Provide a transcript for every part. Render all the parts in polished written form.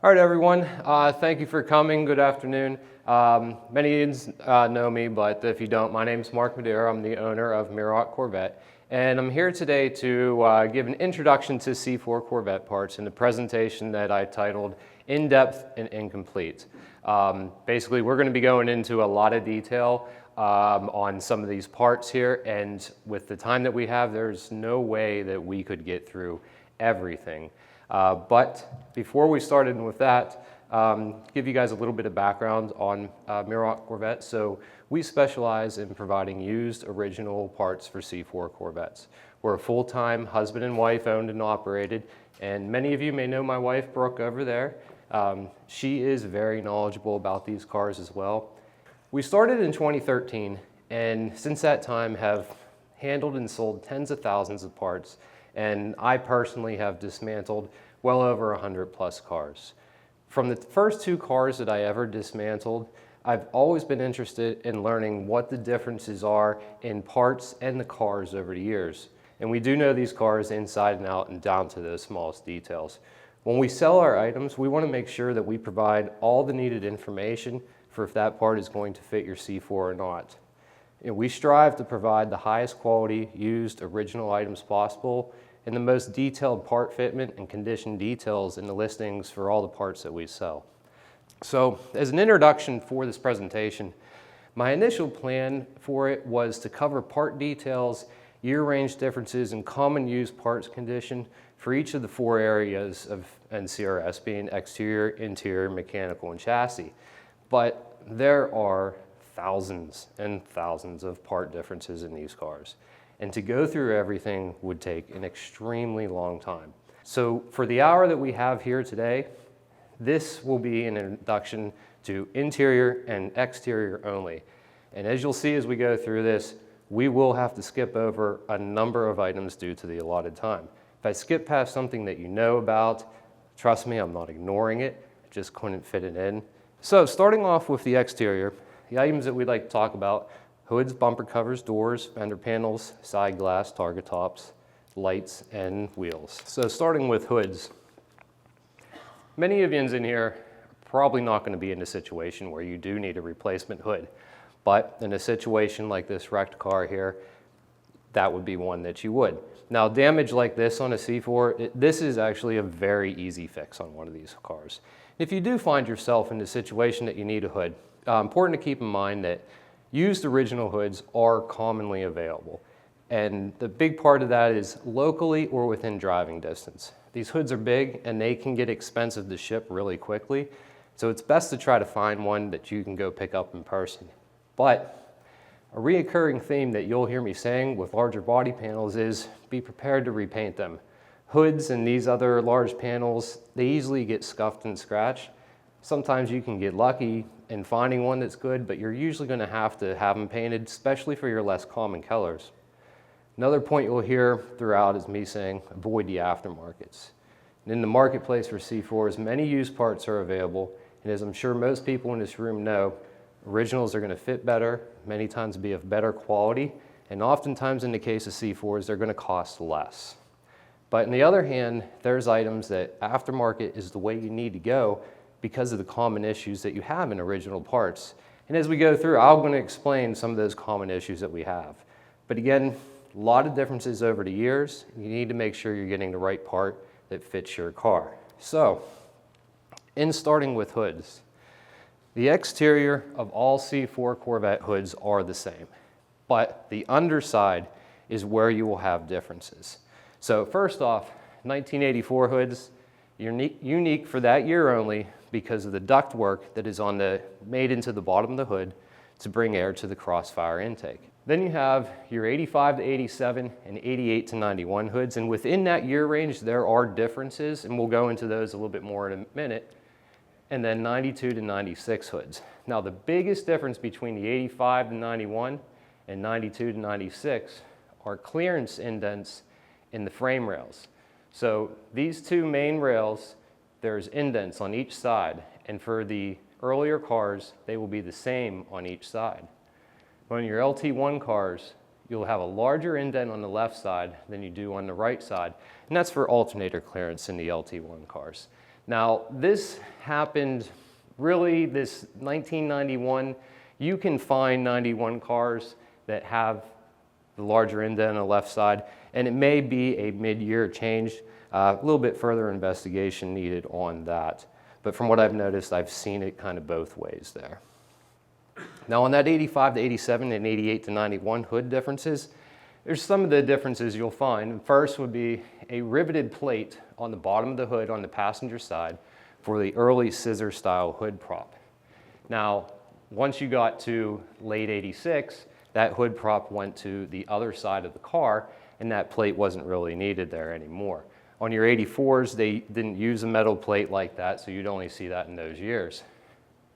All right, everyone. Thank you for coming. Good afternoon. Many of you know me, but if you don't, my name is Mark Madeira. I'm the owner of Mirrock Corvette, and I'm here today to give an introduction to C4 Corvette parts in the presentation that I titled In-Depth and Incomplete. Basically, we're going to be going into a lot of detail on some of these parts here, and with the time that we have, there's no way that we could get through everything. But before we started with that, give you guys a little bit of background on Mirrock Corvette. So we specialize in providing used original parts for C4 Corvettes. We're a full-time husband and wife owned and operated, and many of you may know my wife, Brooke, over there. She is very knowledgeable about these cars as well. We started in 2013, and since that time have handled and sold tens of thousands of parts, and I personally have dismantled well over 100 plus cars. From the first two cars that I ever dismantled, I've always been interested in learning what the differences are in parts and the cars over the years. And we do know these cars inside and out and down to the smallest details. When we sell our items, we want to make sure that we provide all the needed information for if that part is going to fit your C4 or not. And we strive to provide the highest quality used original items possible and the most detailed part fitment and condition details in the listings for all the parts that we sell. So as an introduction for this presentation, my initial plan for it was to cover part details, year range differences, and common used parts condition for each of the four areas of NCRS, being exterior, interior, mechanical, and chassis. But there are thousands and thousands of part differences in these cars. And to go through everything would take an extremely long time. So for the hour that we have here today, this will be an introduction to interior and exterior only. And as you'll see as we go through this, we will have to skip over a number of items due to the allotted time. If I skip past something that you know about, trust me, I'm not ignoring it. I just couldn't fit it in. So starting off with the exterior, the items that we'd like to talk about: hoods, bumper covers, doors, fender panels, side glass, Targa Tops, lights, and wheels. So starting with hoods. Many of you in here are probably not going to be in a situation where you do need a replacement hood. But in a situation like this wrecked car here, that would be one that you would. Now, damage like this on a C4, this is actually a very easy fix on one of these cars. If you do find yourself in the situation that you need a hood, important to keep in mind that used original hoods are commonly available, and the big part of that is locally or within driving distance. These hoods are big and they can get expensive to ship really quickly, so it's best to try to find one that you can go pick up in person. But a reoccurring theme that you'll hear me saying with larger body panels is be prepared to repaint them. Hoods and these other large panels, they easily get scuffed and scratched. Sometimes you can get lucky in finding one that's good, but you're usually going to have them painted, especially for your less common colors. Another point you'll hear throughout is me saying avoid the aftermarkets. And in the marketplace for C4s, many used parts are available, and as I'm sure most people in this room know, originals are going to fit better, many times be of better quality, and oftentimes in the case of C4s, they're going to cost less. But on the other hand, there's items that aftermarket is the way you need to go because of the common issues that you have in original parts. And as we go through, I'm going to explain some of those common issues that we have. But again, a lot of differences over the years. You need to make sure you're getting the right part that fits your car. So, in starting with hoods, the exterior of all C4 Corvette hoods are the same, but the underside is where you will have differences. So first off, 1984 hoods, unique for that year only because of the ductwork that is made into the bottom of the hood to bring air to the crossfire intake. Then you have your 85 to 87 and 88 to 91 hoods, and within that year range there are differences, and we'll go into those a little bit more in a minute. And then 92 to 96 hoods. Now the biggest difference between the 85 to 91 and 92 to 96 are clearance indents in the frame rails. So these two main rails, there's indents on each side, and for the earlier cars, they will be the same on each side. On your LT1 cars, you'll have a larger indent on the left side than you do on the right side, and that's for alternator clearance in the LT1 cars. Now, this happened really this 1991. You can find 91 cars that have the larger indent on the left side, and it may be a mid-year change. A little bit further investigation needed on that. But from what I've noticed, I've seen it kind of both ways there. Now on that 85 to 87 and 88 to 91 hood differences, there's some of the differences you'll find. First would be a riveted plate on the bottom of the hood on the passenger side for the early scissor style hood prop. Now, once you got to late 86, that hood prop went to the other side of the car and that plate wasn't really needed there anymore. On your 84s, they didn't use a metal plate like that, so you'd only see that in those years.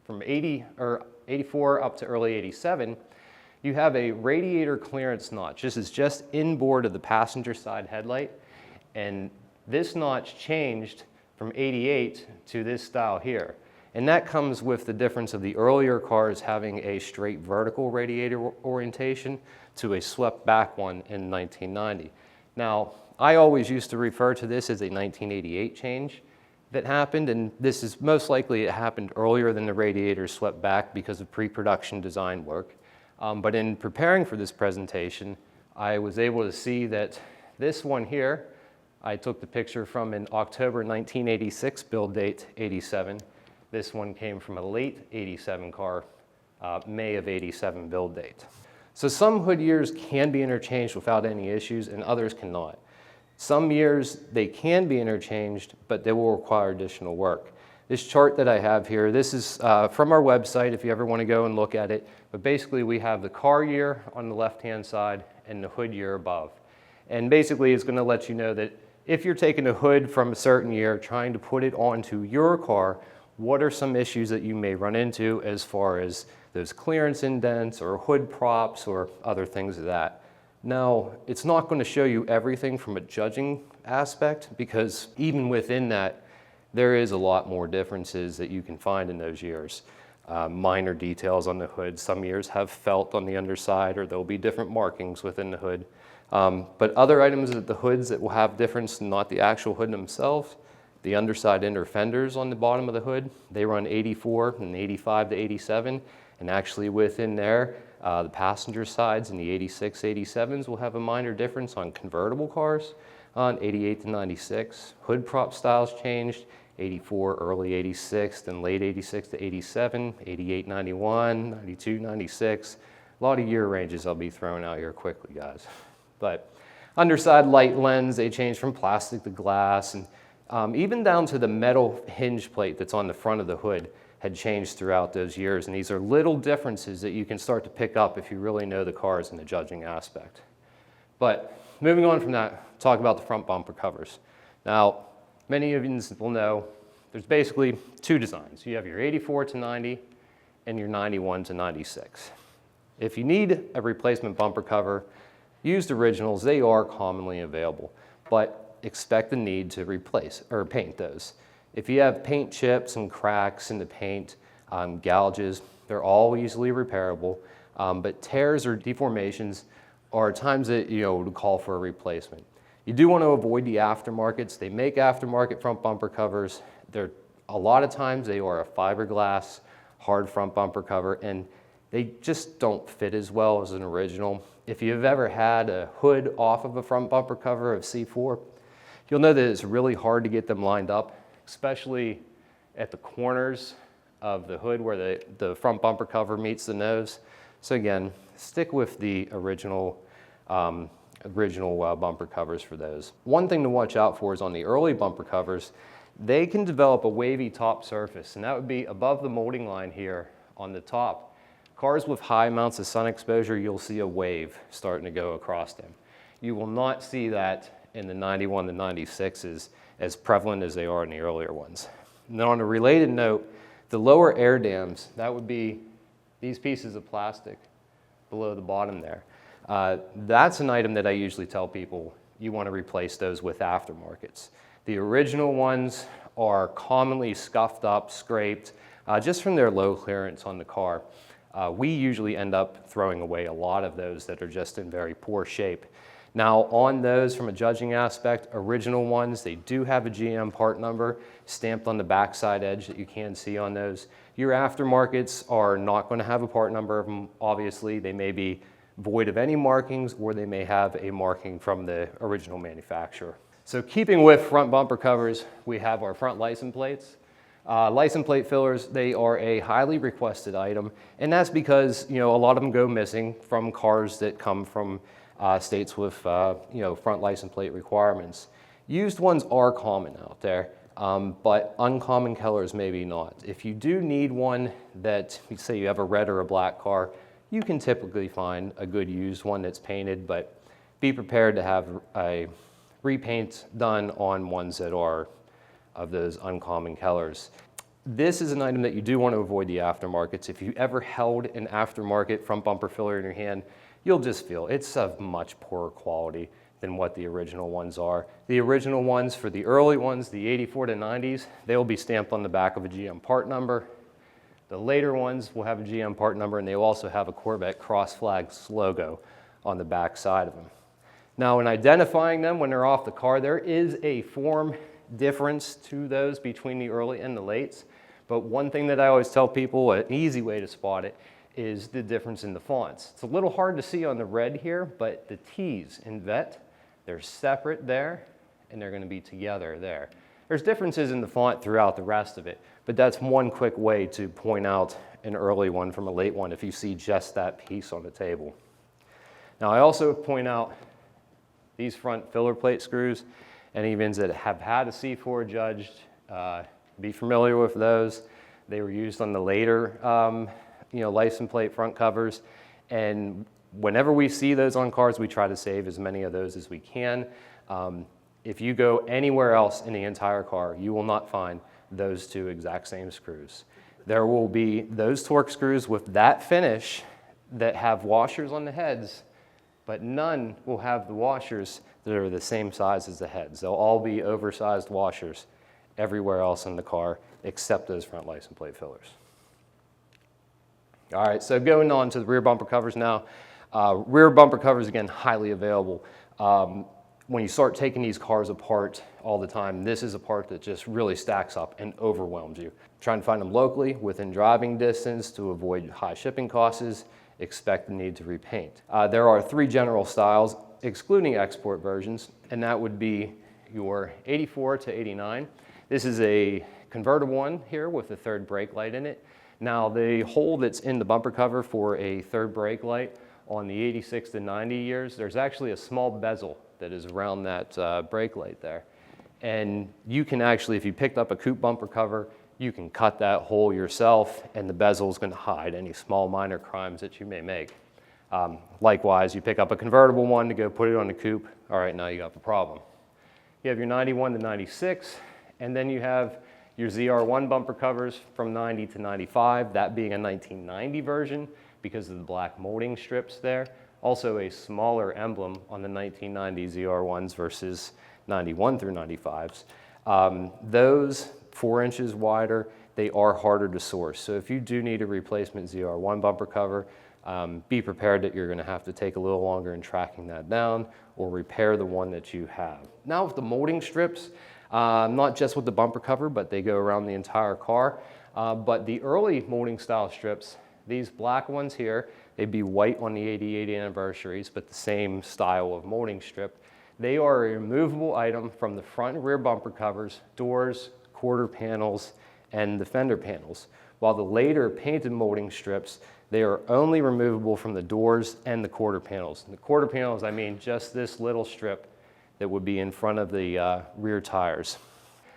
From 84 up to early 87, you have a radiator clearance notch. This is just inboard of the passenger side headlight, and this notch changed from 88 to this style here. And that comes with the difference of the earlier cars having a straight vertical radiator orientation to a swept back one in 1990. Now, I always used to refer to this as a 1988 change that happened, and this is most likely it happened earlier than the radiator swept back because of pre-production design work. But in preparing for this presentation, I was able to see that this one here, I took the picture from an October 1986 build date, 87. This one came from a late 87 car, May of 87 build date. So some hood years can be interchanged without any issues and others cannot. Some years they can be interchanged, but they will require additional work. This chart that I have here, this is from our website if you ever want to go and look at it. But basically we have the car year on the left-hand side and the hood year above. And basically it's going to let you know that if you're taking a hood from a certain year, trying to put it onto your car, what are some issues that you may run into as far as those clearance indents or hood props or other things of that. Now, it's not going to show you everything from a judging aspect because even within that, there is a lot more differences that you can find in those years. Minor details on the hood. Some years have felt on the underside or there'll be different markings within the hood. But other items at the hoods that will have difference, not the actual hood themselves, the underside inner fenders on the bottom of the hood, they run 84 and 85 to 87. And actually within there, the passenger sides in the 86, 87s will have a minor difference on convertible cars on 88 to 96. Hood prop styles changed, 84, early 86, then late 86 to 87, 88, 91, 92, 96. A lot of year ranges I'll be throwing out here quickly, guys. But underside light lens, they changed from plastic to glass, and even down to the metal hinge plate that's on the front of the hood had changed throughout those years. And these are little differences that you can start to pick up if you really know the cars and the judging aspect. But moving on from that, talk about the front bumper covers. Now, many of you will know there's basically two designs. You have your 84 to 90 and your 91 to 96. If you need a replacement bumper cover, used originals, they are commonly available, but expect the need to replace or paint those. If you have paint chips and cracks in the paint, gouges, they're all easily repairable, but tears or deformations are times that would call for a replacement. You do want to avoid the aftermarkets. They make aftermarket front bumper covers. A lot of times they are a fiberglass hard front bumper cover, and they just don't fit as well as an original. If you've ever had a hood off of a front bumper cover of C4, you'll know that it's really hard to get them lined up, especially at the corners of the hood where the front bumper cover meets the nose. So again, stick with the original bumper covers for those. One thing to watch out for is on the early bumper covers, they can develop a wavy top surface, and that would be above the molding line here on the top. Cars with high amounts of sun exposure, you'll see a wave starting to go across them. You will not see that in the 91 to 96s as prevalent as they are in the earlier ones. Now on a related note, the lower air dams, that would be these pieces of plastic below the bottom there. That's an item that I usually tell people you want to replace those with aftermarkets. The original ones are commonly scuffed up, scraped, just from their low clearance on the car. We usually end up throwing away a lot of those that are just in very poor shape. Now on those, from a judging aspect, original ones, they do have a GM part number stamped on the backside edge that you can see on those. Your aftermarkets are not going to have a part number of them, obviously. They may be void of any markings, or they may have a marking from the original manufacturer. So keeping with front bumper covers, we have our front license plates. License plate fillers, they are a highly requested item, and that's because a lot of them go missing from cars that come from states with front license plate requirements. Used ones are common out there, but uncommon colors maybe not. If you do need one that, say you have a red or a black car, you can typically find a good used one that's painted, but be prepared to have a repaint done on ones that are of those uncommon colors. This is an item that you do want to avoid the aftermarkets. If you ever held an aftermarket front bumper filler in your hand, you'll just feel it's of much poorer quality than what the original ones are. The original ones, for the early ones, the 84 to 90s, they'll be stamped on the back of a GM part number. The later ones will have a GM part number, and they will also have a Corvette cross flags logo on the back side of them. Now, in identifying them when they're off the car, there is a form difference to those between the early and the lates. But one thing that I always tell people, an easy way to spot it, is the difference in the fonts. It's a little hard to see on the red here, but the T's in Vet, they're separate there, and they're going to be together there. There's differences in the font throughout the rest of it, but that's one quick way to point out an early one from a late one if you see just that piece on the table. Now, I also point out these front filler plate screws. Any of you that have had a C4 judged, be familiar with those. They were used on the later license plate front covers, and whenever we see those on cars, we try to save as many of those as we can. If you go anywhere else in the entire car, you will not find those two exact same screws. There will be those torque screws with that finish that have washers on the heads, but none will have the washers that are the same size as the heads. They'll all be oversized washers everywhere else in the car except those front license plate fillers. All right, so going on to the rear bumper covers now. Rear bumper covers, again, highly available. When you start taking these cars apart all the time, this is a part that just really stacks up and overwhelms you. Trying to find them locally within driving distance to avoid high shipping costs, expect the need to repaint. There are 3 general styles, excluding export versions, and that would be your 84 to 89. This is a convertible one here with a third brake light in it. Now, the hole that's in the bumper cover for a third brake light on the 86 to 90 years, there's actually a small bezel that is around that brake light there. And you can actually, if you picked up a coupe bumper cover, you can cut that hole yourself, and the bezel is going to hide any small minor crimes that you may make. Likewise, you pick up a convertible one to go put it on the coupe, all right, now you got the problem. You have your 91 to 96, and then you have your ZR1 bumper covers from 90 to 95, that being a 1990 version because of the black molding strips there. Also a smaller emblem on the 1990 ZR1s versus 91 through 95s. Those 4 inches wider, they are harder to source. So if you do need a replacement ZR1 bumper cover, be prepared that you're going to have to take a little longer in tracking that down or repair the one that you have. Now with the molding strips, not just with the bumper cover, but they go around the entire car. But the early molding style strips, these black ones here, they'd be white on the 88 anniversaries, but the same style of molding strip. They are a removable item from the front and rear bumper covers, doors, quarter panels, and the fender panels. While the later painted molding strips, they are only removable from the doors and the quarter panels. And the quarter panels, I mean just this little strip that would be in front of the rear tires.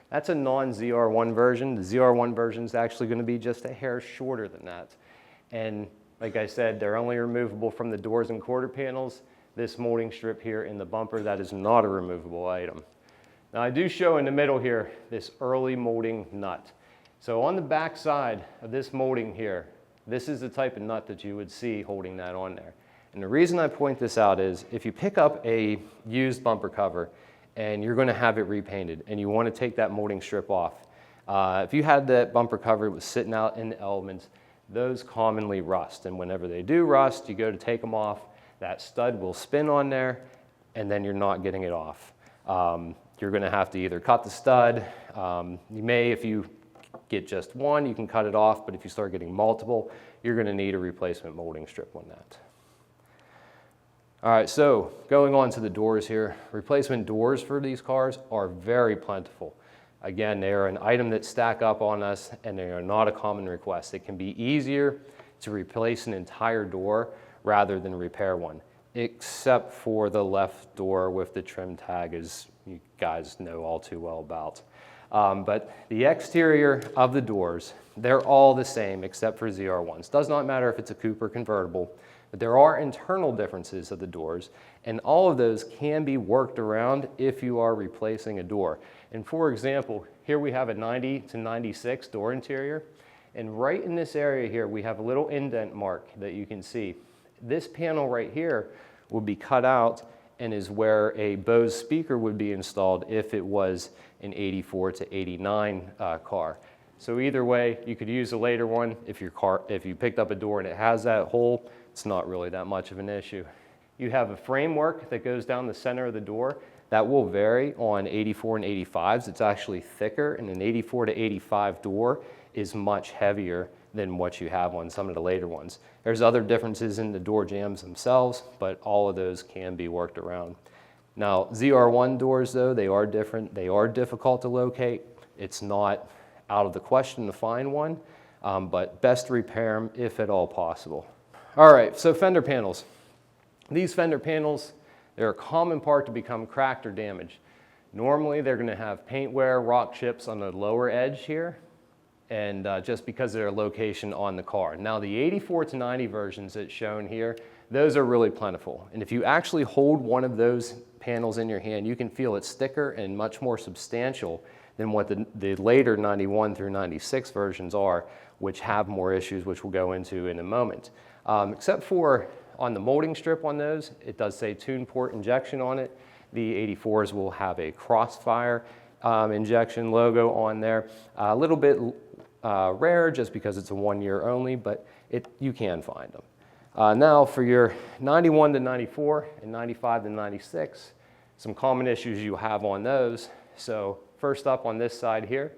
That's a non-ZR1 version. The ZR1 version is actually going to be just a hair shorter than that. And like I said, they're only removable from the doors and quarter panels. This molding strip here in the bumper, that is not a removable item. Now I do show in the middle here this early molding nut. So on the back side of this molding here, this is the type of nut that you would see holding that on there. And the reason I point this out is if you pick up a used bumper cover and you're going to have it repainted and you want to take that molding strip off, if you had that bumper cover, it was sitting out in the elements, those commonly rust. And whenever they do rust, you go to take them off, that stud will spin on there, and then you're not getting it off. You're going to have to either cut the stud. You may, if you get just one, you can cut it off, but if you start getting multiple, you're going to need a replacement molding strip on that. All right, so going on to the doors here, replacement doors for these cars are very plentiful. Again, they are an item that stack up on us, and they are not a common request. It can be easier to replace an entire door rather than repair one, except for the left door with the trim tag, as you guys know all too well about. But the exterior of the doors, they're all the same except for ZR1s. Does not matter if it's a coupe or convertible, but there are internal differences of the doors, and all of those can be worked around if you are replacing a door. And for example, here we have a 90 to 96 door interior, and right in this area here, we have a little indent mark that you can see. This panel right here will be cut out and is where a Bose speaker would be installed if it was an 84 to 89 car. So either way, you could use a later one. If you picked up a door and it has that hole, it's not really that much of an issue. You have a framework that goes down the center of the door. That will vary on 84 and 85s. It's actually thicker, and an 84 to 85 door is much heavier than what you have on some of the later ones. There's other differences in the door jambs themselves, but all of those can be worked around. Now, ZR1 doors, though, they are different. They are difficult to locate. It's not out of the question to find one, but best to repair them if at all possible. All right, so fender panels. These fender panels, they're a common part to become cracked or damaged. Normally, they're going to have paint wear, rock chips on the lower edge here, and just because of their location on the car. Now, the 84 to 90 versions that's shown here, those are really plentiful. And if you actually hold one of those panels in your hand, you can feel it's thicker and much more substantial than what the later 91 through 96 versions are, which have more issues, which we'll go into in a moment. Except for on the molding strip on those, it does say tune port injection on it. The 84s will have a crossfire injection logo on there. A little bit rare just because it's a 1 year only, but you can find them. Now for your 91 to 94 and 95 to 96, some common issues you have on those. So first up on this side here,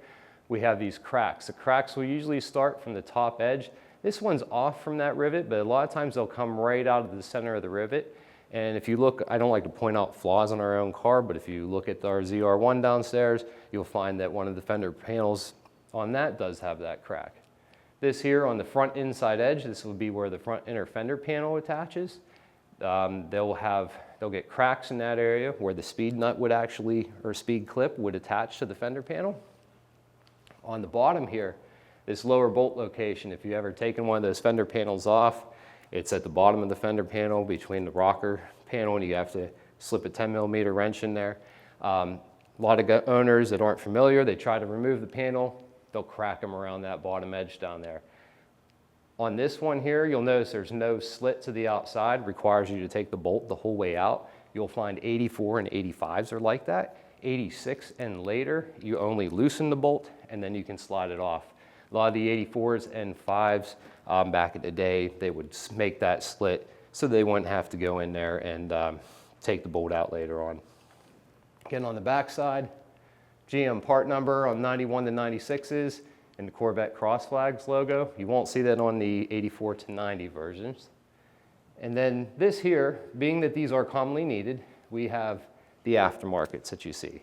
we have these cracks. The cracks will usually start from the top edge. This one's off from that rivet, but a lot of times they'll come right out of the center of the rivet. And if you look, I don't like to point out flaws on our own car, but if you look at our ZR1 downstairs, you'll find that one of the fender panels on that does have that crack. This here on the front inside edge, this will be where the front inner fender panel attaches. They'll get cracks in that area where the speed nut would actually, or speed clip would attach to the fender panel. On the bottom here, this lower bolt location, if you've ever taken one of those fender panels off, it's at the bottom of the fender panel between the rocker panel, and you have to slip a 10mm wrench in there. A lot of owners that aren't familiar, they try to remove the panel, they'll crack them around that bottom edge down there. On this one here, you'll notice there's no slit to the outside, requires you to take the bolt the whole way out. You'll find 84 and 85s are like that. 86 and later, you only loosen the bolt and then you can slide it off. A lot of the 84s and 5s back in the day, they would make that slit so they wouldn't have to go in there and take the bolt out later on. Again, on the back side, GM part number on 91 to 96s and the Corvette cross flags logo. You won't see that on the 84 to 90 versions. And then this here, being that these are commonly needed, we have the aftermarkets that you see.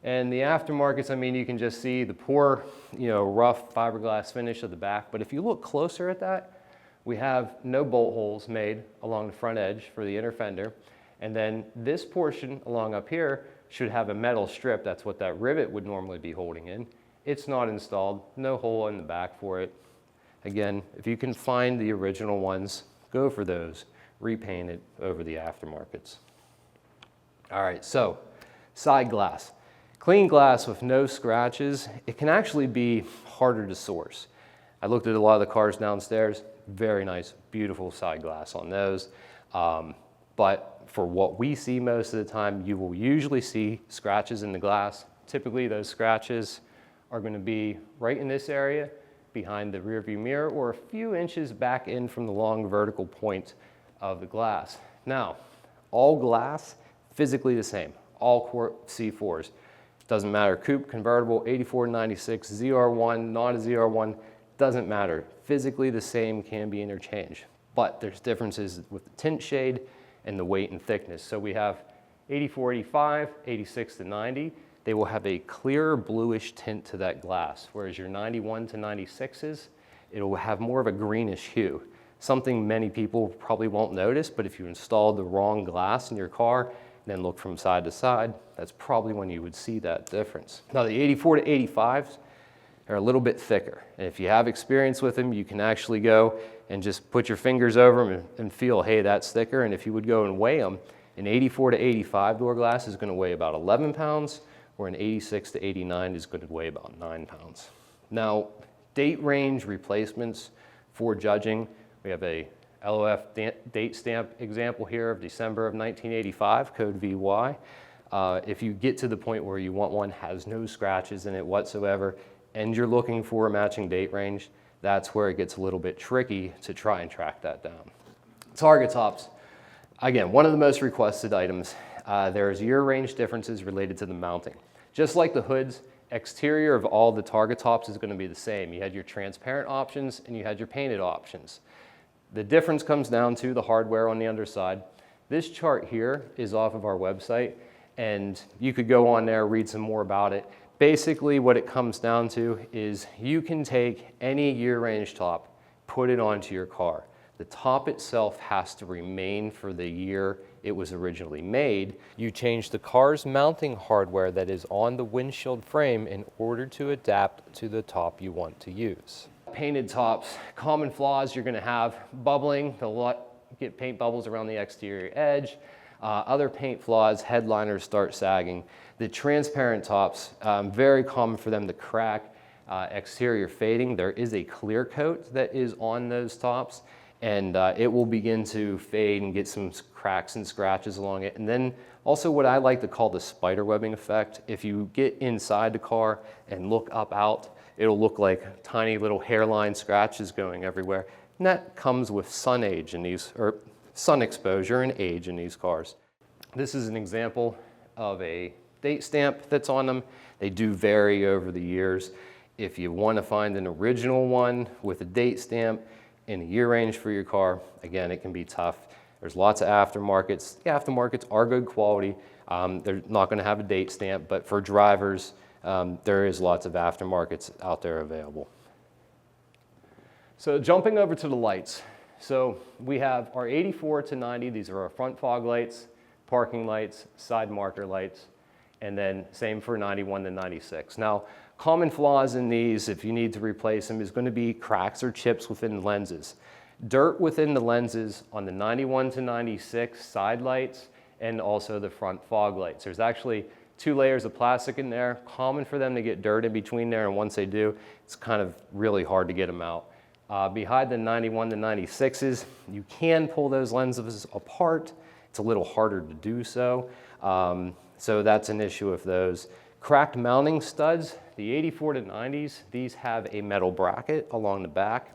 And the aftermarkets, I mean, you can just see the poor, rough fiberglass finish of the back. But if you look closer at that, we have no bolt holes made along the front edge for the inner fender. And then this portion along up here should have a metal strip. That's what that rivet would normally be holding in. It's not installed, no hole in the back for it. Again, if you can find the original ones, go for those. Repaint it over the aftermarkets. All right, so side glass. Clean glass with no scratches, it can actually be harder to source. I looked at a lot of the cars downstairs, very nice, beautiful side glass on those. But for what we see most of the time, you will usually see scratches in the glass. Typically those scratches are going to be right in this area, behind the rearview mirror, or a few inches back in from the long vertical point of the glass. Now, all glass physically the same, all C4s. Doesn't matter, coupe, convertible, 84 to 96, ZR1, not a ZR1, doesn't matter. Physically the same, can be interchanged. But there's differences with the tint shade and the weight and thickness. So we have 84, 85, 86 to 90. They will have a clearer bluish tint to that glass, whereas your 91 to 96s, it'll have more of a greenish hue. Something many people probably won't notice, but if you installed the wrong glass in your car, then look from side to side, that's probably when you would see that difference. Now the 84 to 85s are a little bit thicker. And if you have experience with them, you can actually go and just put your fingers over them and feel, hey, that's thicker. And if you would go and weigh them, an 84 to 85 door glass is gonna weigh about 11 pounds, or an 86 to 89 is gonna weigh about 9 pounds. Now, date range replacements for judging, we have a LOF date stamp example here of December of 1985, code VY. If you get to the point where you want one has no scratches in it whatsoever, and you're looking for a matching date range, that's where it gets a little bit tricky to try and track that down. Targa Tops, again, one of the most requested items. There's year range differences related to the mounting. Just like the hoods, exterior of all the Targa Tops is gonna be the same. You had your transparent options and you had your painted options. The difference comes down to the hardware on the underside. This chart here is off of our website, and you could go on there, read some more about it. Basically, what it comes down to is you can take any year range top, put it onto your car. The top itself has to remain for the year it was originally made. You change the car's mounting hardware that is on the windshield frame in order to adapt to the top you want to use. Painted tops, common flaws you're gonna have: bubbling, they'll get paint bubbles around the exterior edge. Other paint flaws, headliners start sagging. The transparent tops, very common for them to crack, exterior fading. There is a clear coat that is on those tops, and it will begin to fade and get some cracks and scratches along it. And then also what I like to call the spider webbing effect. If you get inside the car and look up out, it'll look like tiny little hairline scratches going everywhere. And that comes with sun age in these, or sun exposure and age in these cars. This is an example of a date stamp that's on them. They do vary over the years. If you want to find an original one with a date stamp in a year range for your car, again, it can be tough. There's lots of aftermarkets. The aftermarkets are good quality. They're not going to have a date stamp, but for drivers, there is lots of aftermarkets out there available. So jumping over to the lights. So we have our 84 to 90, these are our front fog lights, parking lights, side marker lights, and then same for 91 to 96. Now, common flaws in these, if you need to replace them, is going to be cracks or chips within the lenses. Dirt within the lenses on the 91 to 96 side lights and also the front fog lights. There's actually 2 layers of plastic in there, common for them to get dirt in between there, and once they do, it's kind of really hard to get them out. Behind the 91 to 96s, you can pull those lenses apart. It's a little harder to do so. So that's an issue with those. Cracked mounting studs, the 84 to 90s, these have a metal bracket along the back,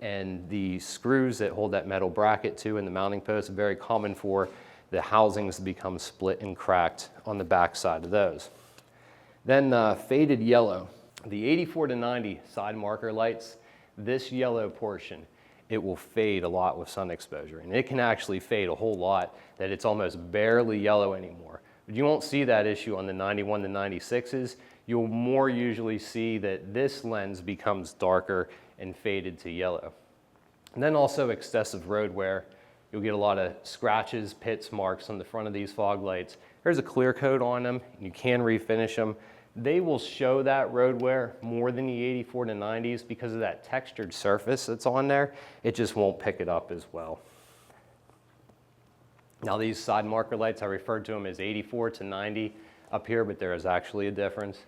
and the screws that hold that metal bracket to in the mounting post are very common for the housings to become split and cracked on the back side of those. Then faded yellow. The 84 to 90 side marker lights, this yellow portion, it will fade a lot with sun exposure, and it can actually fade a whole lot that it's almost barely yellow anymore. But you won't see that issue on the 91 to 96s. You'll more usually see that this lens becomes darker and faded to yellow. And then also excessive road wear. You'll get a lot of scratches, pits, marks on the front of these fog lights. There's a clear coat on them, and you can refinish them. They will show that road wear more than the 84 to 90s because of that textured surface that's on there. It just won't pick it up as well. Now these side marker lights, I referred to them as 84 to 90 up here, but there is actually a difference.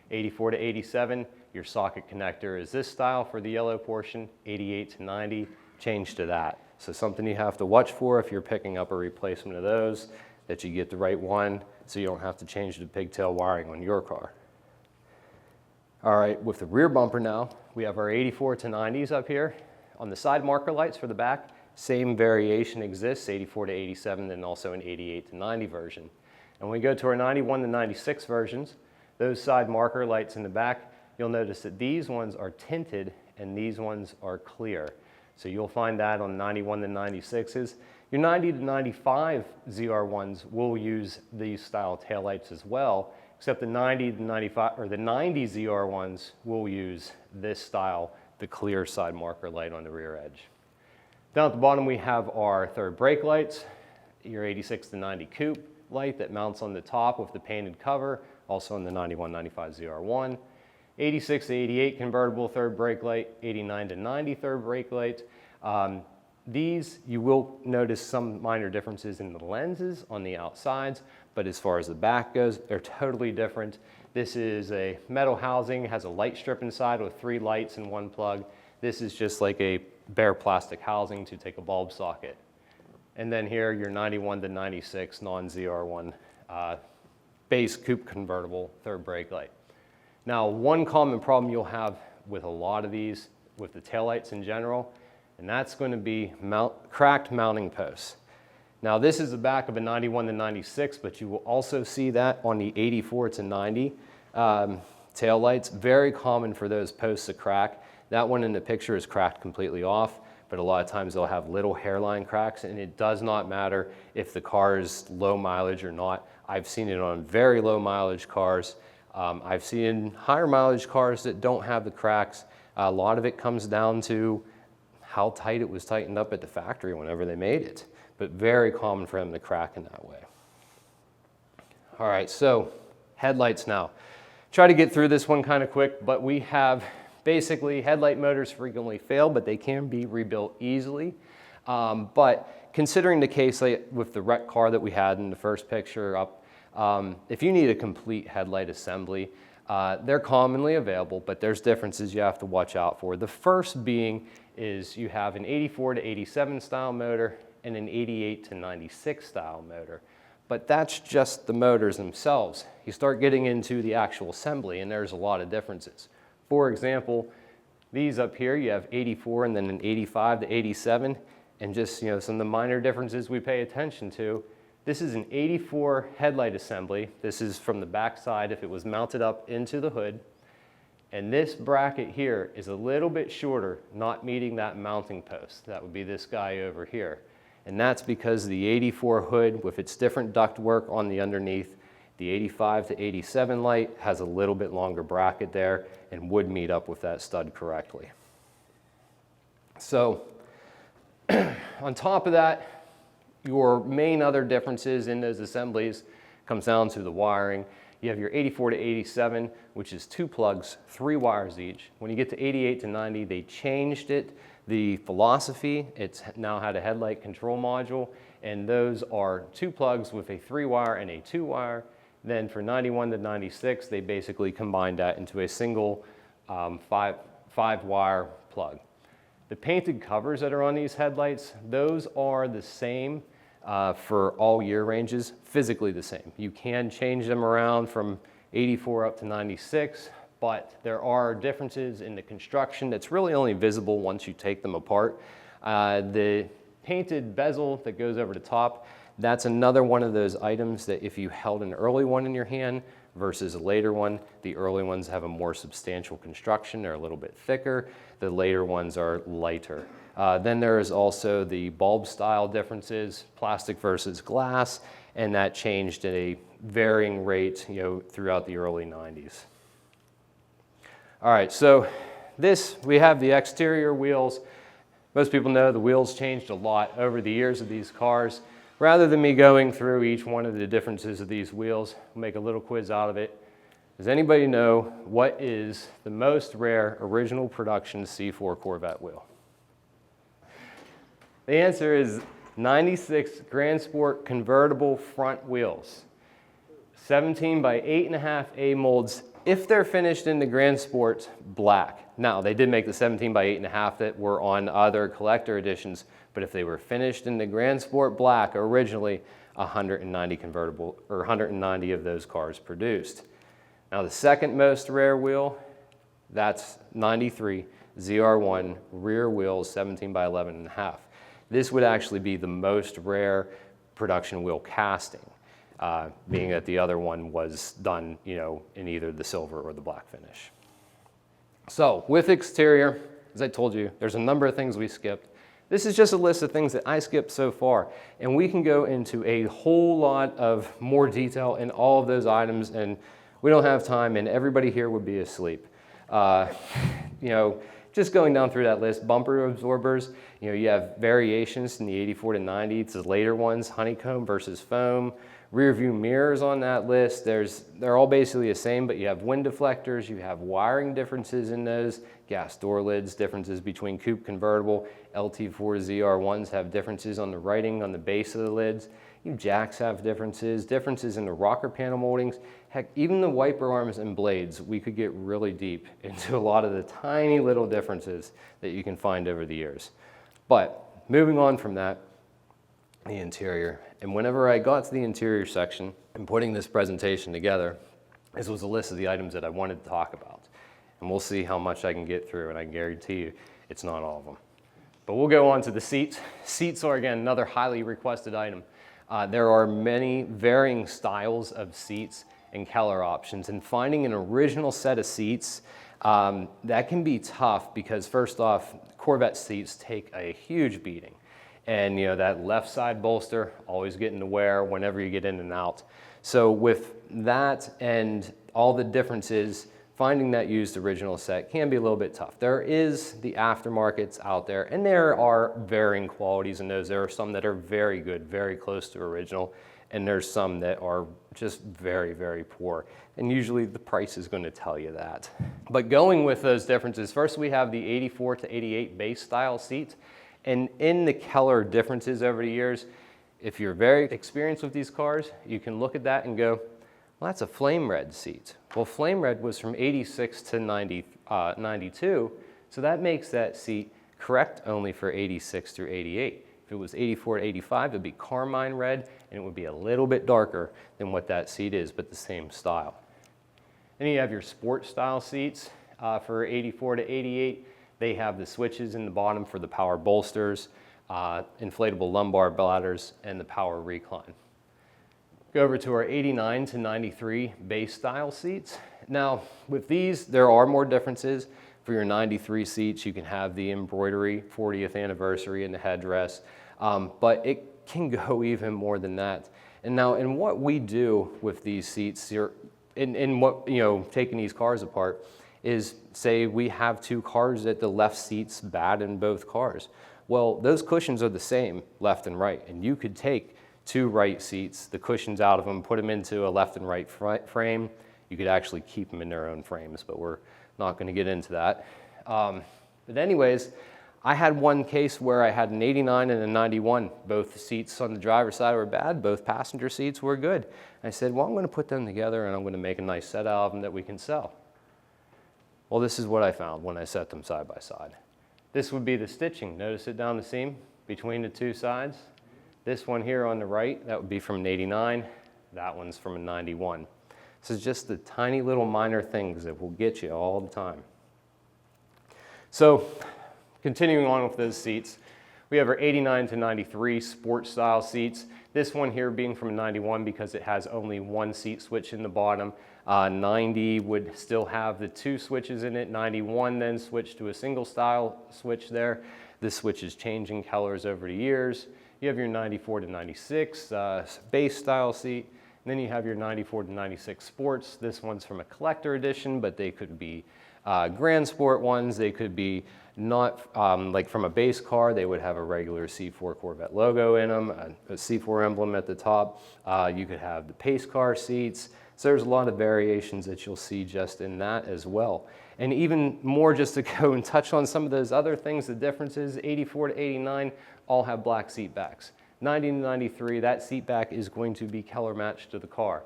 84 to 87, your socket connector is this style for the yellow portion. 88 to 90, change to that. So something you have to watch for if you're picking up a replacement of those, that you get the right one so you don't have to change the pigtail wiring on your car. All right, with the rear bumper now, we have our 84 to 90s up here. On the side marker lights for the back, same variation exists, 84 to 87, and also an 88 to 90 version. And when we go to our 91 to 96 versions, those side marker lights in the back, you'll notice that these ones are tinted and these ones are clear. So you'll find that on 91 to 96s. Your 90 to 95 ZR1s will use these style taillights as well, except the 90 to 95 or the 90 ZR1s will use this style, the clear side marker light on the rear edge. Down at the bottom we have our third brake lights, your 86 to 90 coupe light that mounts on the top with the painted cover, also on the 91 95 ZR1. 86 to 88 convertible third brake light, 89 to 90 third brake light. These, you will notice some minor differences in the lenses on the outsides, but as far as the back goes, they're totally different. This is a metal housing, has a light strip inside with 3 lights and 1 plug. This is just like a bare plastic housing to take a bulb socket. And then here, your 91 to 96 non-ZR1 base coupe convertible third brake light. Now, one common problem you'll have with a lot of these, with the taillights in general, and that's going to be cracked mounting posts. Now, this is the back of a 91 to 96, but you will also see that on the 84 to 90 taillights. Very common for those posts to crack. That one in the picture is cracked completely off, but a lot of times they'll have little hairline cracks, and it does not matter if the car is low mileage or not. I've seen it on very low mileage cars. I've seen higher mileage cars that don't have the cracks. A lot of it comes down to how tight it was tightened up at the factory whenever they made it, but very common for them to crack in that way. All right, so headlights now. Try to get through this one kind of quick, but we have basically headlight motors frequently fail, but they can be rebuilt easily. But considering the case with the wrecked car that we had in the first picture up, if you need a complete headlight assembly, they're commonly available, but there's differences you have to watch out for. The first being is you have an 84 to 87 style motor and an 88 to 96 style motor. But that's just the motors themselves. You start getting into the actual assembly and there's a lot of differences. For example, these up here, you have 84 and then an 85 to 87, and just some of the minor differences we pay attention to. This is an 84 headlight assembly. This is from the back side if it was mounted up into the hood. And this bracket here is a little bit shorter, not meeting that mounting post. That would be this guy over here. And that's because the 84 hood, with its different ductwork on the underneath, the 85 to 87 light has a little bit longer bracket there and would meet up with that stud correctly. So on top of that, your main other differences in those assemblies comes down to the wiring. You have your 84 to 87, which is 2 plugs, 3 wires each. When you get to 88 to 90, they changed it. The philosophy, it's now had a headlight control module, and those are 2 plugs with a 3-wire and a 2-wire. Then for 91 to 96, they basically combined that into a single 5-wire plug. The painted covers that are on these headlights, those are the same for all year ranges, physically the same. You can change them around from 84 up to 96, but there are differences in the construction that's really only visible once you take them apart. The painted bezel that goes over the top, that's another one of those items that if you held an early one in your hand versus a later one, the early ones have a more substantial construction. They're a little bit thicker. The later ones are lighter. Then there is also the bulb style differences, plastic versus glass, and that changed at a varying rate throughout the early 90s. All right, so we have the exterior wheels. Most people know the wheels changed a lot over the years of these cars. Rather than me going through each one of the differences of these wheels, we'll make a little quiz out of it. Does anybody know what is the most rare original production C4 Corvette wheel? The answer is 96 Grand Sport convertible front wheels. 17 by 8.5 A molds if they're finished in the Grand Sport black. Now, they did make the 17 by 8.5 that were on other collector editions, but if they were finished in the Grand Sport black originally, 190 of those cars produced. Now, the second most rare wheel, that's 93 ZR1 rear wheels, 17 by 11.5. This would actually be the most rare production wheel casting. being that the other one was done, in either the silver or the black finish. So with exterior, as I told you, there's a number of things we skipped. This is just a list of things that I skipped so far, and we can go into a whole lot of more detail in all of those items, and we don't have time, and everybody here would be asleep. Just going down through that list, bumper absorbers, you have variations in the 84 to 90 to later ones, honeycomb versus foam. Rear view mirrors on that list, they're all basically the same, but you have wind deflectors, you have wiring differences in those, gas door lids, differences between coupe convertible, LT4 ZR1s have differences on the writing on the base of the lids. Jacks have differences in the rocker panel moldings. Heck, even the wiper arms and blades, we could get really deep into a lot of the tiny little differences that you can find over the years. But moving on from that, the interior. And whenever I got to the interior section and putting this presentation together, this was a list of the items that I wanted to talk about. And we'll see how much I can get through, and I guarantee you it's not all of them. But we'll go on to the seats. Seats are, again, another highly requested item. There are many varying styles of seats and color options, and finding an original set of seats, that can be tough because first off, Corvette seats take a huge beating. And that left side bolster, always getting to wear whenever you get in and out. So with that and all the differences, finding that used original set can be a little bit tough. There is the aftermarkets out there, and there are varying qualities in those. There are some that are very good, very close to original, and there's some that are just very, very poor. And usually the price is going to tell you that. But going with those differences, first we have the 84 to 88 base style seat. And in the color differences over the years, if you're very experienced with these cars, you can look at that and go, well, that's a flame red seat. Well, flame red was from 86 to 92, so that makes that seat correct only for 86 through 88. If it was 84 to 85, it would be carmine red, and it would be a little bit darker than what that seat is, but the same style. Then you have your sport style seats for 84 to 88. They have the switches in the bottom for the power bolsters, inflatable lumbar bladders, and the power recline. Go over to our 89 to 93 base style seats. Now, with these, there are more differences. For your 93 seats, you can have the embroidery, 40th anniversary in the headdress, but it can go even more than that. And now, in what we do with these seats, in what, taking these cars apart, is say we have two cars that the left seat's bad in both cars. Well, those cushions are the same left and right, and you could take two right seats, the cushions out of them, put them into a left and right frame. You could actually keep them in their own frames, but we're not going to get into that. But anyways, I had one case where I had an 89 and a 91. Both seats on the driver's side were bad, both passenger seats were good. I said, well, I'm going to put them together and I'm going to make a nice set out of them that we can sell. Well, this is what I found when I set them side by side. This would be the stitching. Notice it down the seam between the two sides. This one here on the right, that would be from an 89. That one's from a 91. This is just the tiny little minor things that will get you all the time. So, continuing on with those seats, we have our 89 to 93 sport style seats. This one here being from a 91 because it has only one seat switch in the bottom. 90 would still have the two switches in it. 91 then switched to a single style switch there. This switch is changing colors over the years. You have your 94 to 96 base style seat. And then you have your 94 to 96 sports. This one's from a collector edition, but they could be Grand Sport ones. They could be not like from a base car. They would have a regular C4 Corvette logo in them, a C4 emblem at the top. You could have the pace car seats. So there's a lot of variations that you'll see just in that as well. And even more, just to go and touch on some of those other things, the differences, 84 to 89 all have black seat backs. 90 to 93, that seat back is going to be color matched to the car.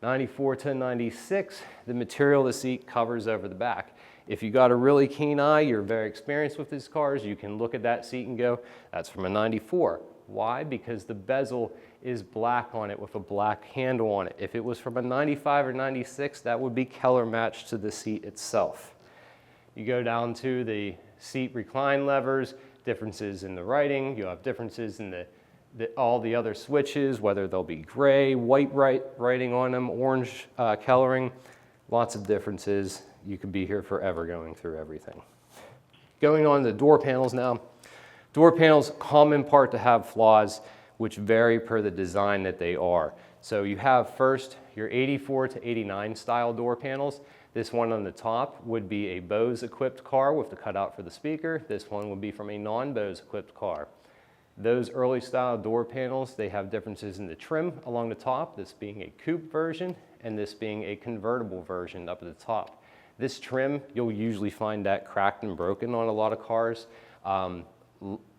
94 to 96, the material of the seat covers over the back. If you got a really keen eye, you're very experienced with these cars, you can look at that seat and go, that's from a 94. Why? Because the bezel is black on it with a black handle on it. If it was from a 95 or 96, that would be color matched to the seat itself. You go down to the seat recline levers, differences in the writing, you have differences in the all the other switches, whether they'll be gray, white writing on them, orange coloring, lots of differences. You could be here forever going through everything. Going on to the door panels now. Door panels, common part to have flaws, which vary per the design that they are. So you have first your 84 to 89 style door panels. This one on the top would be a Bose equipped car with the cutout for the speaker. This one would be from a non-Bose equipped car. Those early style door panels, they have differences in the trim along the top, this being a coupe version and this being a convertible version up at the top. This trim, you'll usually find that cracked and broken on a lot of cars.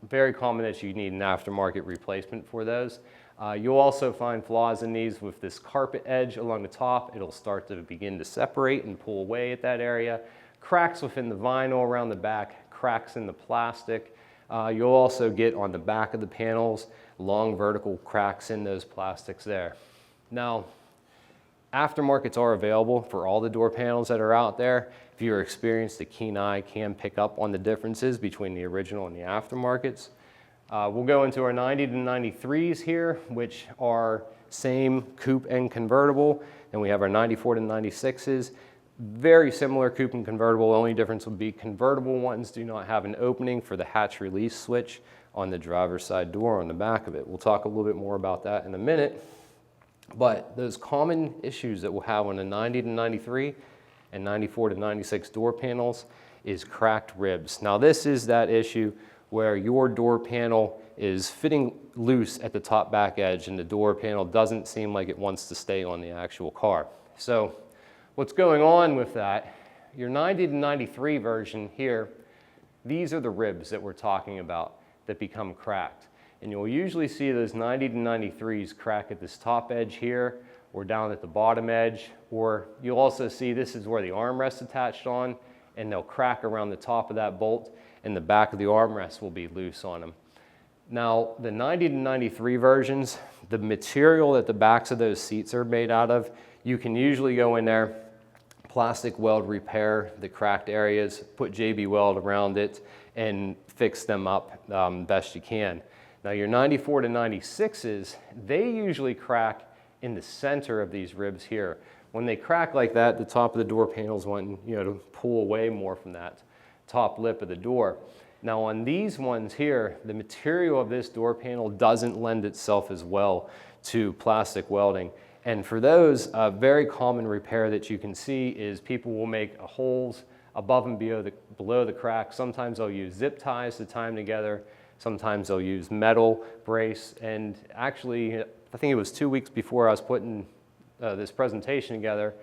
Very common that you need an aftermarket replacement for those. You'll also find flaws in these with this carpet edge along the top. It'll start to begin to separate and pull away at that area. Cracks within the vinyl around the back, cracks in the plastic. You'll also get on the back of the panels, long vertical cracks in those plastics there. Now, aftermarkets are available for all the door panels that are out there. If you're experienced, a keen eye can pick up on the differences between the original and the aftermarkets. We'll go into our 90 to 93s here, which are same coupe and convertible. Then we have our 94 to 96s. Very similar coupe and convertible. Only difference would be convertible ones do not have an opening for the hatch release switch on the driver's side door on the back of it. We'll talk a little bit more about that in a minute. But those common issues that we'll have on the 90 to 93 and 94 to 96 door panels is cracked ribs. Now this is that issue where your door panel is fitting loose at the top back edge and the door panel doesn't seem like it wants to stay on the actual car. So what's going on with that, your 90 to 93 version here, these are the ribs that we're talking about that become cracked. And you'll usually see those 90 to 93s crack at this top edge here or down at the bottom edge, or you'll also see this is where the armrest's attached on and they'll crack around the top of that bolt and the back of the armrest will be loose on them. Now, the 90 to 93 versions, the material that the backs of those seats are made out of, you can usually go in there, plastic weld repair the cracked areas, put JB weld around it, and fix them up best you can. Now your 94 to 96s, they usually crack in the center of these ribs here. When they crack like that, the top of the door panels want to pull away more from that top lip of the door. Now on these ones here, the material of this door panel doesn't lend itself as well to plastic welding. And for those, a very common repair that you can see is people will make holes above and below the crack. Sometimes they'll use zip ties to tie them together. Sometimes they'll use metal brace. And actually, I think it was 2 weeks before I was putting this presentation together,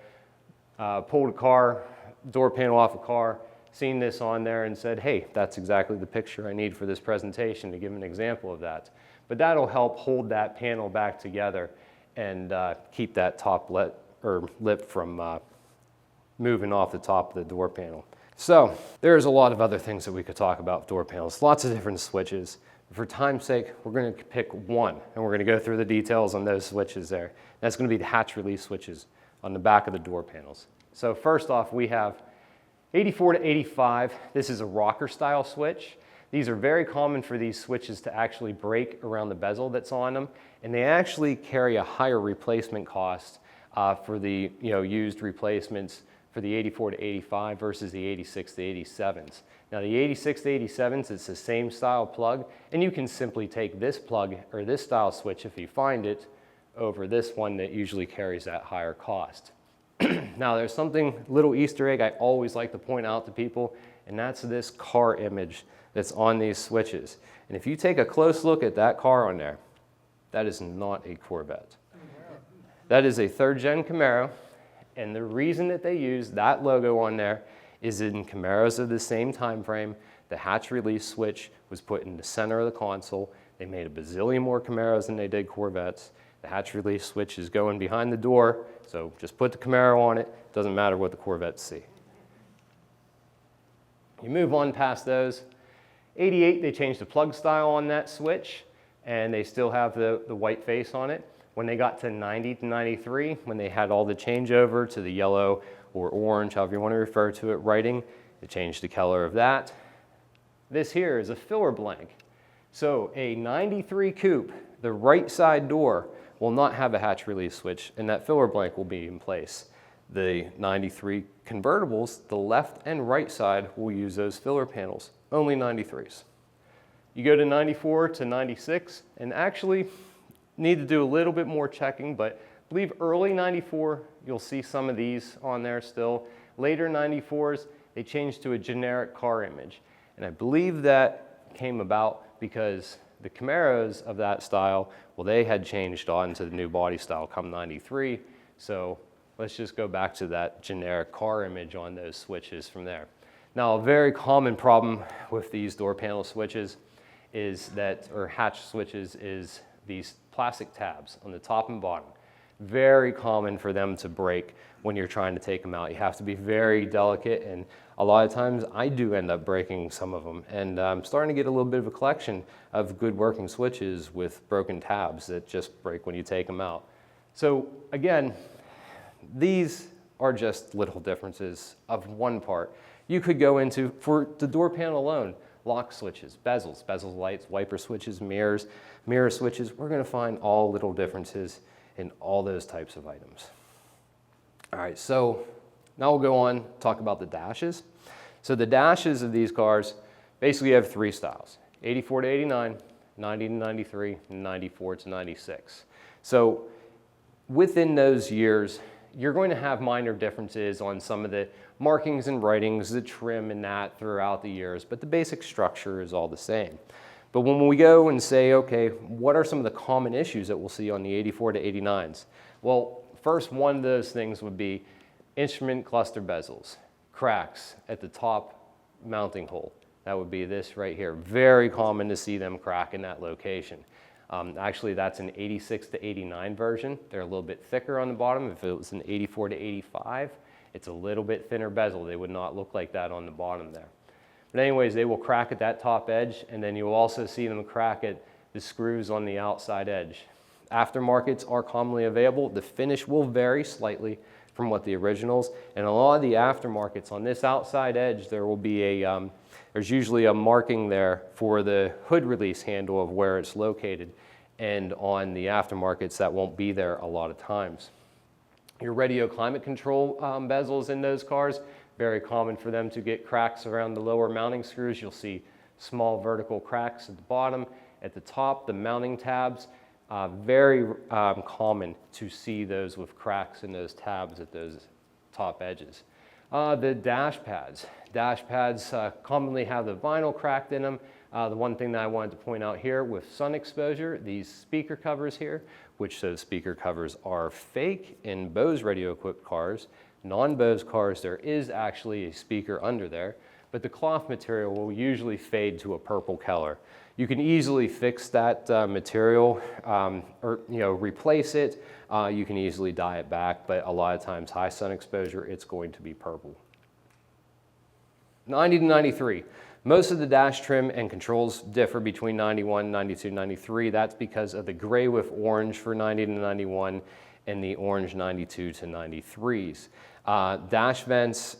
pulled a door panel off a car, seen this on there and said, hey, that's exactly the picture I need for this presentation to give an example of that. But that'll help hold that panel back together and keep that top lip from moving off the top of the door panel. So there's a lot of other things that we could talk about with door panels, lots of different switches. For time's sake, we're going to pick one, and we're going to go through the details on those switches there. That's going to be the hatch release switches on the back of the door panels. So first off, we have 84 to 85. This is a rocker style switch. These are very common for these switches to actually break around the bezel that's on them, and they actually carry a higher replacement cost for the used replacements for the 84 to 85 versus the 86 to 87s. Now the 86 to 87s, it's the same style plug, and you can simply take this plug or this style switch if you find it over this one that usually carries that higher cost. Now there's something, little Easter egg I always like to point out to people, and that's this car image that's on these switches. And if you take a close look at that car on there, that is not a Corvette. That is a third-gen Camaro, and the reason that they use that logo on there is in Camaros of the same time frame, the hatch release switch was put in the center of the console. They made a bazillion more Camaros than they did Corvettes. The hatch release switch is going behind the door, so just put the Camaro on it. Doesn't matter what the Corvettes see. You move on past those. 88, they changed the plug style on that switch, and they still have the white face on it. When they got to 90 to 93, when they had all the changeover to the yellow or orange, however you want to refer to it, writing, they changed the color of that. This here is a filler blank. So a 93 coupe, the right side door will not have a hatch release switch, and that filler blank will be in place. The 93 convertibles, the left and right side will use those filler panels, only 93s. You go to 94 to 96, and actually need to do a little bit more checking, but I believe early 94, you'll see some of these on there still. Later 94s, they changed to a generic car image. And I believe that came about because the Camaros of that style, well, they had changed on to the new body style come 93. So let's just go back to that generic car image on those switches from there. Now, a very common problem with these door panel switches is that, or hatch switches, is these plastic tabs on the top and bottom. Very common for them to break when you're trying to take them out. You have to be very delicate, and a lot of times I do end up breaking some of them. And I'm starting to get a little bit of a collection of good working switches with broken tabs that just break when you take them out. So again, these are just little differences of one part. You could go into, for the door panel alone, lock switches, bezels, bezel lights, wiper switches, mirrors, mirror switches. We're going to find all little differences in all those types of items. All right, so now we'll go on talk about the dashes. So the dashes of these cars basically have three styles: 84 to 89, 90 to 93, and 94 to 96. So within those years, you're going to have minor differences on some of the markings and writings, the trim and that throughout the years, but the basic structure is all the same. But when we go and say, okay, what are some of the common issues that we'll see on the 84 to 89s? Well, first one of those things would be instrument cluster bezels, cracks at the top mounting hole. That would be this right here. Very common to see them crack in that location. Actually, that's an 86 to 89 version. They're a little bit thicker on the bottom. If it was an 84 to 85, it's a little bit thinner bezel. They would not look like that on the bottom there. But anyways, they will crack at that top edge, and then you'll also see them crack at the screws on the outside edge. Aftermarkets are commonly available. The finish will vary slightly from what the originals, and a lot of the aftermarkets on this outside edge, there will be a, there's usually a marking there for the hood release handle of where it's located, and on the aftermarkets that won't be there a lot of times. Your radio climate control bezels in those cars, very common for them to get cracks around the lower mounting screws. You'll see small vertical cracks at the bottom. At the top, the mounting tabs, very common to see those with cracks in those tabs at those top edges. The dash pads. Dash pads commonly have the vinyl cracked in them. The one thing that I wanted to point out here with sun exposure, these speaker covers here, which those speaker covers are fake in Bose radio equipped cars. Non-Bose cars, there is actually a speaker under there, but the cloth material will usually fade to a purple color. You can easily fix that material or replace it. You can easily dye it back, but a lot of times high sun exposure, it's going to be purple. 90 to 93. Most of the dash trim and controls differ between 91, 92, 93. That's because of the gray with orange for 90 to 91 and the orange 92 to 93s. Dash vents,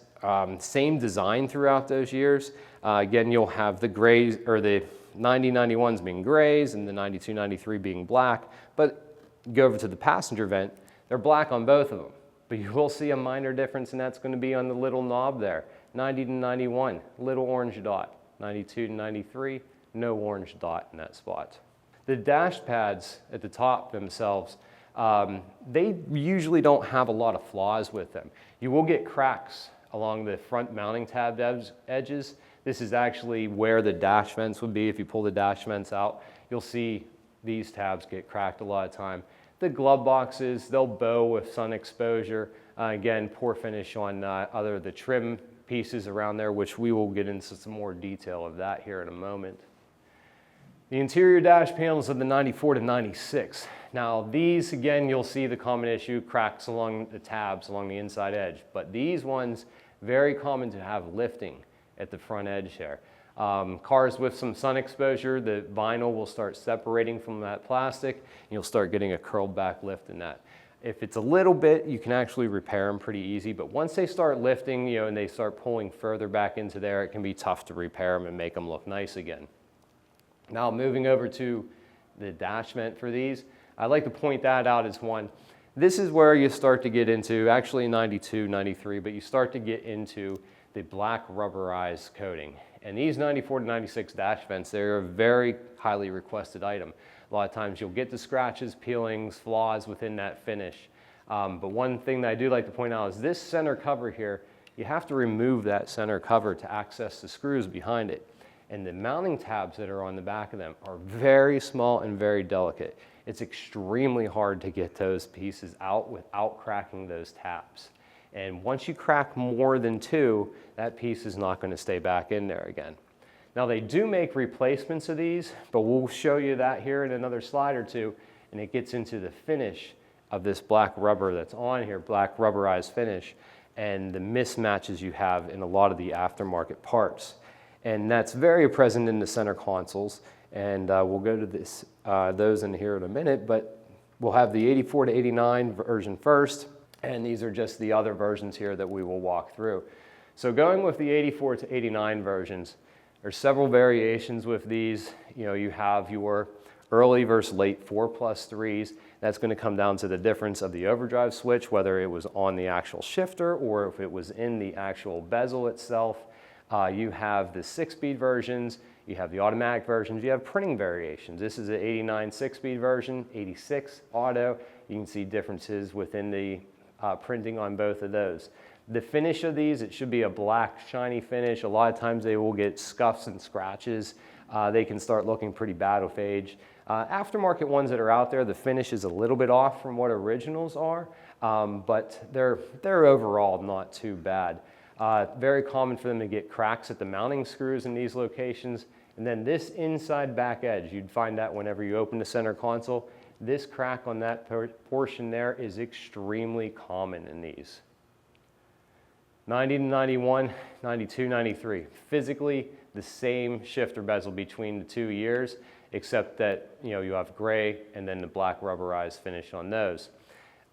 same design throughout those years. Again, you'll have the grays, or the 90, 91s being grays and the 92, 93 being black, but go over to the passenger vent, they're black on both of them. But you will see a minor difference, and that's going to be on the little knob there. 90 to 91, little orange dot. 92 to 93, no orange dot in that spot. The dash pads at the top themselves, they usually don't have a lot of flaws with them. You will get cracks along the front mounting tab edges. This is actually where the dash vents would be. If you pull the dash vents out, you'll see these tabs get cracked a lot of time. The glove boxes, they'll bow with sun exposure. Again, poor finish on other of the trim pieces around there, which we will get into some more detail of that here in a moment. The interior dash panels of the 94 to 96. Now these, again, you'll see the common issue, cracks along the tabs along the inside edge, but these ones, very common to have lifting at the front edge there. Cars with some sun exposure, the vinyl will start separating from that plastic, and you'll start getting a curled back lift in that. If it's a little bit, you can actually repair them pretty easy, but once they start lifting, and they start pulling further back into there, it can be tough to repair them and make them look nice again. Now moving over to the dash vent for these, I'd like to point that out as one. This is where you start to get into, actually 92, 93, but you start to get into the black rubberized coating. And these 94 to 96 dash vents, they're a very highly requested item. A lot of times you'll get the scratches, peelings, flaws within that finish. But one thing that I do like to point out is this center cover here, you have to remove that center cover to access the screws behind it. And the mounting tabs that are on the back of them are very small and very delicate. It's extremely hard to get those pieces out without cracking those tabs. And once you crack more than 2, that piece is not going to stay back in there again. Now they do make replacements of these, but we'll show you that here in another slide or two, and it gets into the finish of this black rubber that's on here, black rubberized finish, and the mismatches you have in a lot of the aftermarket parts. And that's very present in the center consoles, and we'll go to this, those in here in a minute, but we'll have the 84 to 89 version first, and these are just the other versions here that we will walk through. So going with the 84 to 89 versions, there's several variations with these. You know, you have your early versus late 4+3s. That's going to come down to the difference of the overdrive switch, whether it was on the actual shifter or if it was in the actual bezel itself. You have the 6-speed versions, you have the automatic versions, you have printing variations. This is an 89 6-speed version, 86 auto. You can see differences within the printing on both of those. The finish of these, it should be a black shiny finish. A lot of times they will get scuffs and scratches. They can start looking pretty bad with age. Aftermarket ones that are out there, the finish is a little bit off from what originals are, but they're overall not too bad. Very common for them to get cracks at the mounting screws in these locations. And then this inside back edge, you'd find that whenever you open the center console. This crack on that portion there is extremely common in these. 90 to 91, 92, 93. Physically the same shifter bezel between the 2 years, except that you have gray and then the black rubberized finish on those.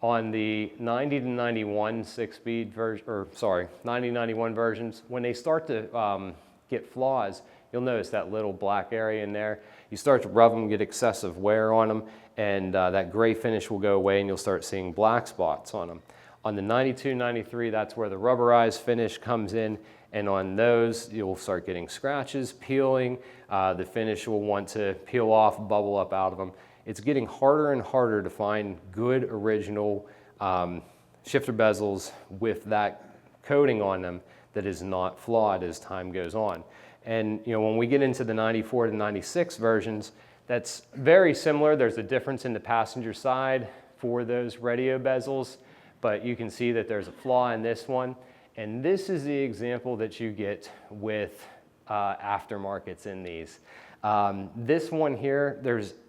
On the 90 to 91 6-speed version, or sorry, 90 91 versions, when they start to get flaws, you'll notice that little black area in there. You start to rub them, get excessive wear on them, and that gray finish will go away and you'll start seeing black spots on them. On the 92, 93, that's where the rubberized finish comes in, and on those, you'll start getting scratches, peeling. The finish will want to peel off, bubble up out of them. It's getting harder and harder to find good original shifter bezels with that coating on them that is not flawed as time goes on. And when we get into the 94 to 96 versions, that's very similar. There's a difference in the passenger side for those radio bezels, but you can see that there's a flaw in this one. And this is the example that you get with aftermarkets in these. This one here,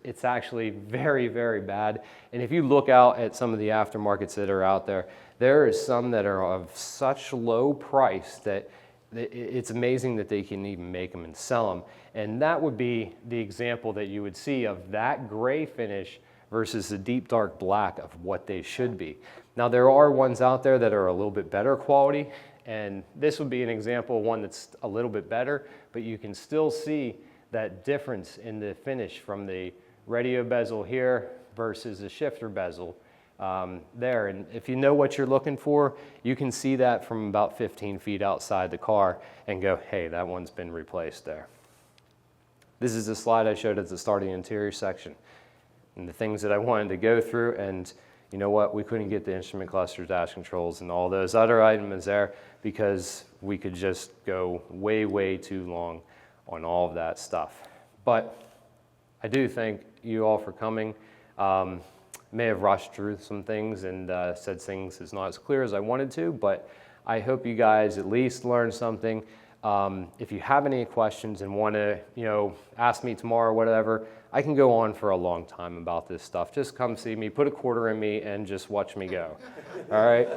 it's actually very, very bad. And if you look out at some of the aftermarkets that are out there, there is some that are of such low price that it's amazing that they can even make them and sell them. And that would be the example that you would see of that gray finish versus the deep dark black of what they should be. Now there are ones out there that are a little bit better quality, and this would be an example of one that's a little bit better, but you can still see that difference in the finish from the radio bezel here versus the shifter bezel there. And if you know what you're looking for, you can see that from about 15 feet outside the car and go, hey, that one's been replaced there. This is the slide I showed at the start of the interior section and the things that I wanted to go through. And you know what, we couldn't get the instrument clusters, dash controls, and all those other items there because we could just go way, way too long on all of that stuff. But I do thank you all for coming. May have rushed through some things and said things is not as clear as I wanted to, but I hope you guys at least learned something. If you have any questions and want to, ask me tomorrow or whatever, I can go on for a long time about this stuff. Just come see me, put a quarter in me, and just watch me go. All right?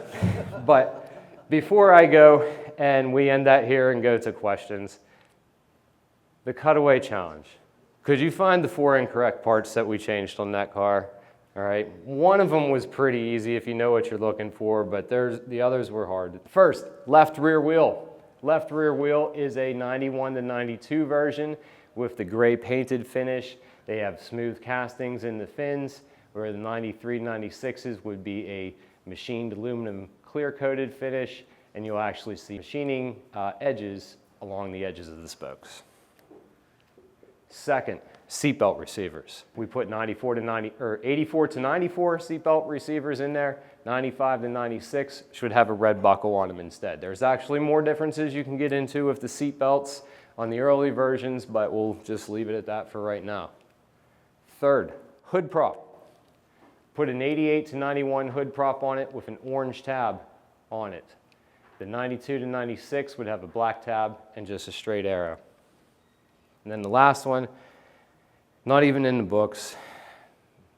But before I go and we end that here and go to questions, the Cutaway Challenge. Could you find the 4 incorrect parts that we changed on that car? All right, one of them was pretty easy if you know what you're looking for, but the others were hard. First, left rear wheel. Left rear wheel is a 91 to 92 version. with the gray painted finish. They have smooth castings in the fins, where the 93, 96s would be a machined aluminum clear coated finish, and you'll actually see machining edges along the edges of the spokes. Second, seatbelt receivers. We put 84 to 94 seatbelt receivers in there. 95 to 96 should have a red buckle on them instead. There's actually more differences you can get into with the seatbelts on the early versions, but we'll just leave it at that for right now. Third, hood prop. Put an 88 to 91 hood prop on it with an orange tab on it. The 92 to 96 would have a black tab and just a straight arrow. And then the last one, not even in the books,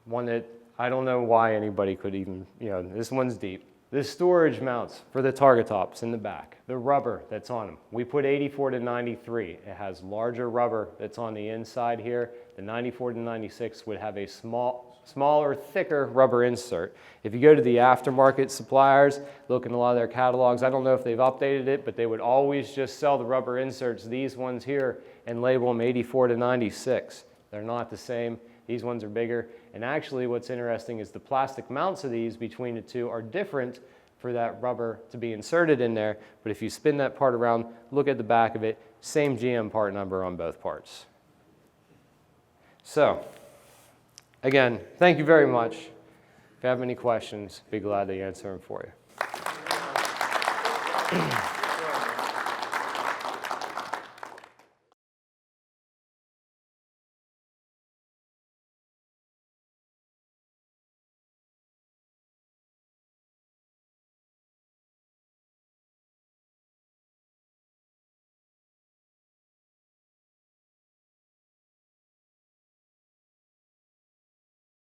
one that I don't know why anybody could even, this one's deep. The storage mounts for the Targa Tops in the back, the rubber that's on them. We put 84 to 93. It has larger rubber that's on the inside here. The 94 to 96 would have a smaller, thicker rubber insert. If you go to the aftermarket suppliers, look in a lot of their catalogs, I don't know if they've updated it, but they would always just sell the rubber inserts, these ones here, and label them 84 to 96. They're not the same. These ones are bigger. And actually what's interesting is the plastic mounts of these between the two are different for that rubber to be inserted in there. But if you spin that part around, look at the back of it, same GM part number on both parts. So, again, thank you very much. If you have any questions, be glad to answer them for you.